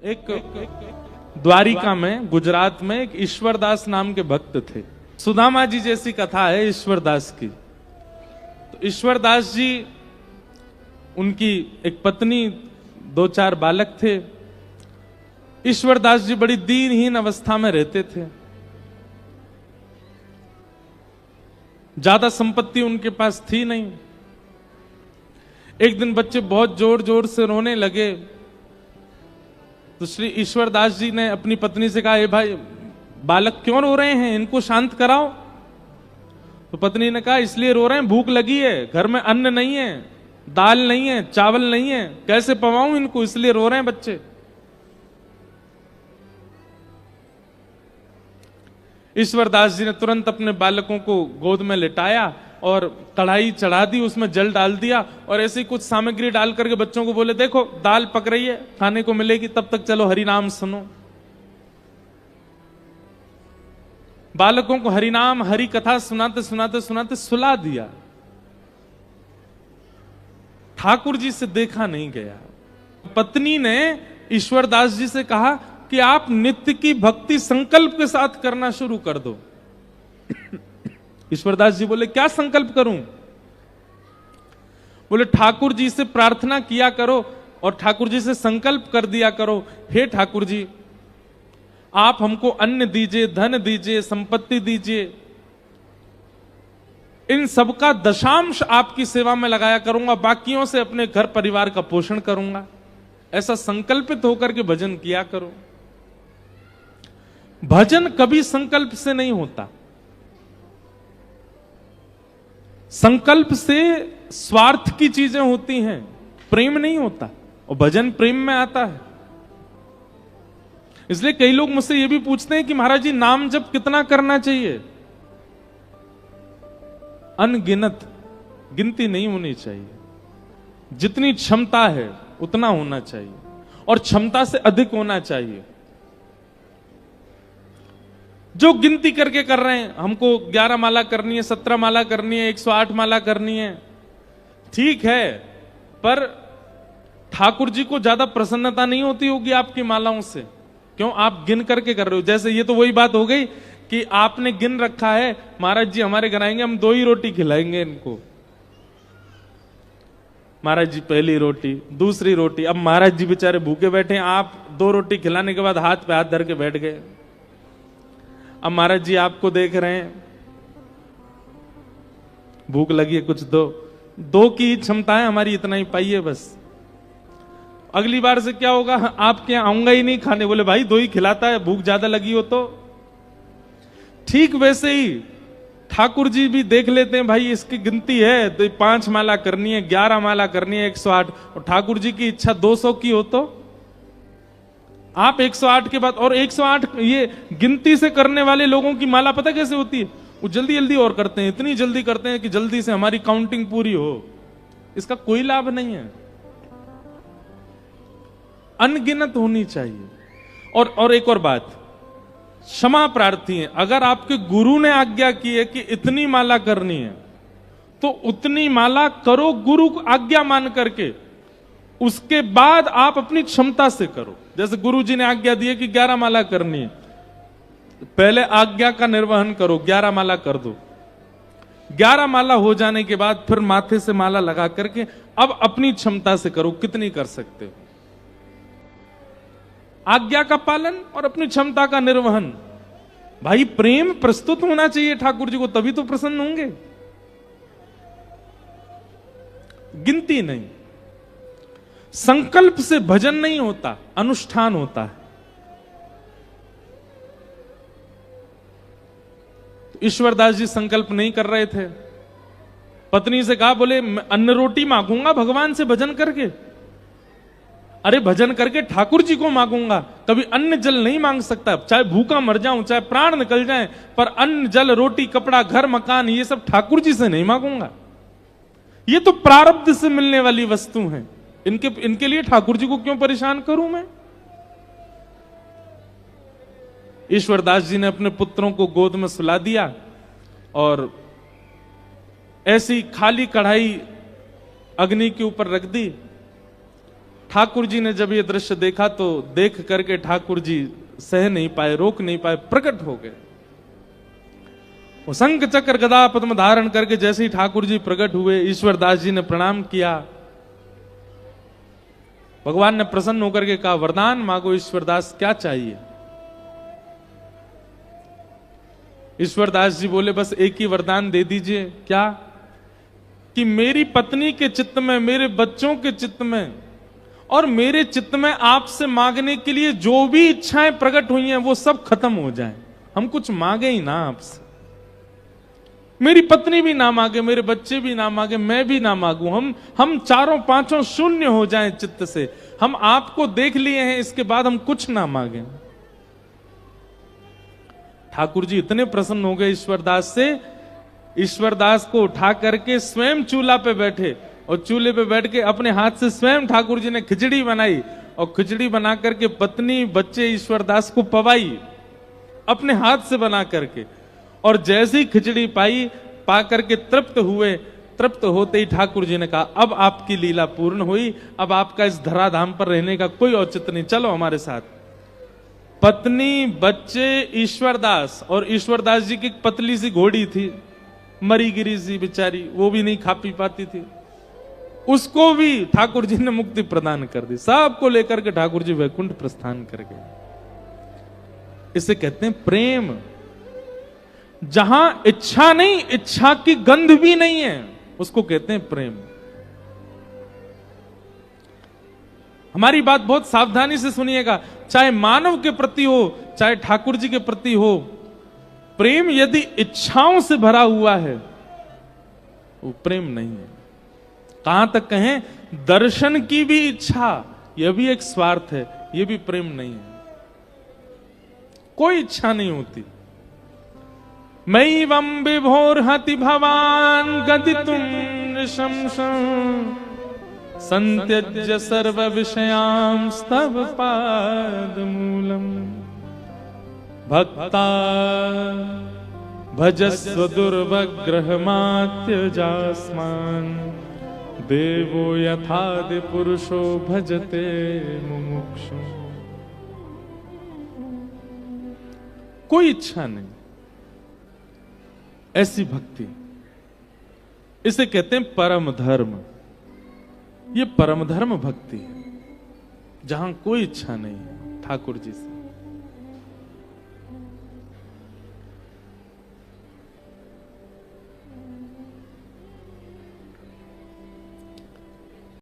एक द्वारिका में, गुजरात में एक ईश्वरदास नाम के भक्त थे। सुदामा जी जैसी कथा है ईश्वरदास की। तो ईश्वरदास जी, उनकी एक पत्नी, 2-4 बालक थे। ईश्वरदास जी बड़ी दीनहीन अवस्था में रहते थे। ज्यादा संपत्ति उनके पास थी नहीं। एक दिन बच्चे बहुत जोर जोर से रोने लगे तो श्री ईश्वरदास जी ने अपनी पत्नी से कहा, ए भाई, बालक क्यों रो रहे हैं, इनको शांत कराओ। तो पत्नी ने कहा, इसलिए रो रहे हैं, भूख लगी है, घर में अन्न नहीं है, दाल नहीं है, चावल नहीं है, कैसे पवाऊं इनको, इसलिए रो रहे हैं बच्चे। ईश्वरदास जी ने तुरंत अपने बालकों को गोद में लिटाया और कढ़ाई चढ़ा दी, उसमें जल डाल दिया और ऐसी कुछ सामग्री डाल करके बच्चों को बोले, देखो दाल पक रही है, खाने को मिलेगी, तब तक चलो हरिनाम सुनो। बालकों को हरिनाम, हरि कथा सुनाते सुनाते सुनाते सुला दिया। ठाकुर जी से देखा नहीं गया। पत्नी ने ईश्वरदास जी से कहा कि आप नित्य की भक्ति संकल्प के साथ करना शुरू कर दो। ईश्वरदास जी बोले, क्या संकल्प करूं? बोले, ठाकुर जी से प्रार्थना किया करो और ठाकुर जी से संकल्प कर दिया करो, हे ठाकुर जी, आप हमको अन्न दीजिए, धन दीजिए, संपत्ति दीजिए, इन सबका दशांश आपकी सेवा में लगाया करूंगा, बाकियों से अपने घर परिवार का पोषण करूंगा। ऐसा संकल्पित होकर के भजन किया करो। भजन कभी संकल्प से नहीं होता। संकल्प से स्वार्थ की चीजें होती हैं, प्रेम नहीं होता। और भजन प्रेम में आता है। इसलिए कई लोग मुझसे यह भी पूछते हैं कि महाराज जी, नाम जप कितना करना चाहिए? अनगिनत, गिनती नहीं होनी चाहिए। जितनी क्षमता है उतना होना चाहिए और क्षमता से अधिक होना चाहिए। जो गिनती करके कर रहे हैं, हमको 11 माला करनी है, 17 माला करनी है, 108 माला करनी है, ठीक है, पर ठाकुर जी को ज्यादा प्रसन्नता नहीं होती होगी आपकी मालाओं से। क्यों? आप गिन करके कर रहे हो। जैसे ये तो वही बात हो गई कि आपने गिन रखा है, महाराज जी हमारे घर आएंगे, हम 2 ही रोटी खिलाएंगे इनको। महाराज जी पहली रोटी, दूसरी रोटी। अब महाराज जी बेचारे भूखे बैठे हैं, आप 2 रोटी खिलाने के बाद हाथ पे हाथ धर के बैठ गए। अब महाराज जी आपको देख रहे हैं, भूख लगी है, कुछ दो की क्षमता है हमारी, इतना ही पाइए बस। अगली बार से क्या होगा, आपके यहां आऊंगा ही नहीं खाने। बोले, भाई 2 ही खिलाता है, भूख ज्यादा लगी हो तो। ठीक वैसे ही ठाकुर जी भी देख लेते हैं, भाई इसकी गिनती है तो 5 माला करनी है, 11 माला करनी है, 108, और ठाकुर जी की इच्छा 200 की हो तो आप 108 के बाद, और 108 ये गिनती से करने वाले लोगों की माला पता कैसे होती है? वो जल्दी जल्दी और करते हैं, इतनी जल्दी करते हैं कि जल्दी से हमारी काउंटिंग पूरी हो। इसका कोई लाभ नहीं है। अनगिनत होनी चाहिए। और एक और बात, क्षमा प्रार्थी है। अगर आपके गुरु ने आज्ञा की है कि इतनी माला करनी है तो उतनी माला करो, गुरु आज्ञा मान करके। उसके बाद आप अपनी क्षमता से करो। जैसे गुरु जी ने आज्ञा दी है कि 11 माला करनी है, पहले आज्ञा का निर्वहन करो, 11 माला कर दो। 11 माला हो जाने के बाद फिर माथे से माला लगा करके अब अपनी क्षमता से करो, कितनी कर सकते हो। आज्ञा का पालन और अपनी क्षमता का निर्वहन। भाई प्रेम प्रस्तुत होना चाहिए ठाकुर जी को, तभी तो प्रसन्न होंगे, गिनती नहीं। संकल्प से भजन नहीं होता, अनुष्ठान होता है। तो ईश्वरदास जी संकल्प नहीं कर रहे थे। पत्नी से कहा, बोले अन्न रोटी मांगूंगा भगवान से भजन करके। अरे भजन करके ठाकुर जी को मांगूंगा, कभी अन्न जल नहीं मांग सकता। चाहे भूखा मर जाऊं, चाहे प्राण निकल जाए, पर अन्न जल रोटी कपड़ा घर मकान ये सब ठाकुर जी से नहीं मांगूंगा। ये तो प्रारब्ध से मिलने वाली वस्तु हैं, इनके लिए ठाकुर जी को क्यों परेशान करूं मैं? ईश्वरदास जी ने अपने पुत्रों को गोद में सुला दिया और ऐसी खाली कढ़ाई अग्नि के ऊपर रख दी ठाकुर जी ने जब ये दृश्य देखा तो देख करके ठाकुर जी सह नहीं पाए, रोक नहीं पाए, प्रकट हो गए। वो शंख चक्र गदा पद्म धारण करके जैसे ही ठाकुर जी प्रकट हुए, ईश्वरदास जी ने प्रणाम किया। भगवान ने प्रसन्न होकर के कहा, वरदान मांगो ईश्वरदास, क्या चाहिए? ईश्वरदास जी बोले, बस एक ही वरदान दे दीजिए। क्या? कि मेरी पत्नी के चित्त में, मेरे बच्चों के चित्त में और मेरे चित्त में आपसे मांगने के लिए जो भी इच्छाएं प्रकट हुई हैं वो सब खत्म हो जाएं। हम कुछ मांगे ही ना आपसे। मेरी पत्नी भी ना मांगे, मेरे बच्चे भी ना मांगे, मैं भी ना मांगू, हम चारों पांचों शून्य हो जाएं चित्त से। हम आपको देख लिए हैं, इसके बाद हम कुछ ना मांगे। ठाकुर जी इतने प्रसन्न हो गए ईश्वरदास से, ईश्वरदास को उठा करके स्वयं चूल्हा पे बैठे और चूल्हे पे बैठ के अपने हाथ से स्वयं ठाकुर जी ने खिचड़ी बनाई और खिचड़ी बना करके पत्नी बच्चे ईश्वरदास को पवाई अपने हाथ से बना करके। और जैसी खिचड़ी पा करके तृप्त हुए, तृप्त होते ही ठाकुर जी ने कहा, अब आपकी लीला पूर्ण हुई, अब आपका इस धराधाम पर रहने का कोई औचित्य नहीं, चलो हमारे साथ। पत्नी, बच्चे, ईश्वरदास, और ईश्वरदास जी की एक पतली सी घोड़ी थी, मरी गिरी सी बेचारी, वो भी नहीं खा पी पाती थी, उसको भी ठाकुर जी ने मुक्ति प्रदान कर दी। सबको लेकर के ठाकुर जी वैकुंठ प्रस्थान कर गए। इसे कहते हैं प्रेम। जहां इच्छा नहीं, इच्छा की गंध भी नहीं है, उसको कहते हैं प्रेम। हमारी बात बहुत सावधानी से सुनिएगा, चाहे मानव के प्रति हो, चाहे ठाकुर जी के प्रति हो, प्रेम यदि इच्छाओं से भरा हुआ है वो प्रेम नहीं है। कहां तक कहें, दर्शन की भी इच्छा, यह भी एक स्वार्थ है, यह भी प्रेम नहीं है। कोई इच्छा नहीं होती। मैवं विभोर्हति भवान गदितुं नृशंसं संत्यज्य सर्व विषयांस्तव पादमूलम् भक्ता भजस्व दुर्वग्रहमात्यजास्मान् देवो यथादि पुरुषो भजते मुमुक्षु। कोई इच्छा नहीं, ऐसी भक्ति, इसे कहते हैं परम धर्म। ये परम धर्म भक्ति है, जहां कोई इच्छा नहीं है ठाकुर जी से।